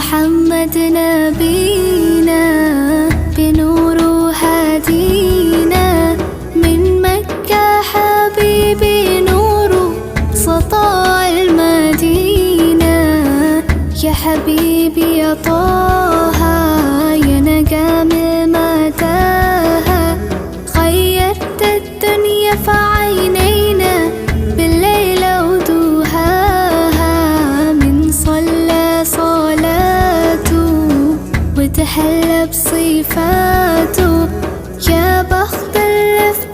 محمد نبينا بنور هدينا من مكة حبيبي نور سطاع المدينة. يا حبيبي يا طه يا نجم متاهة غيرت الدنيا في عينينا بالليل ودوهاها. من صلى صلاته وتحلى بصفاته يا بخت اللي في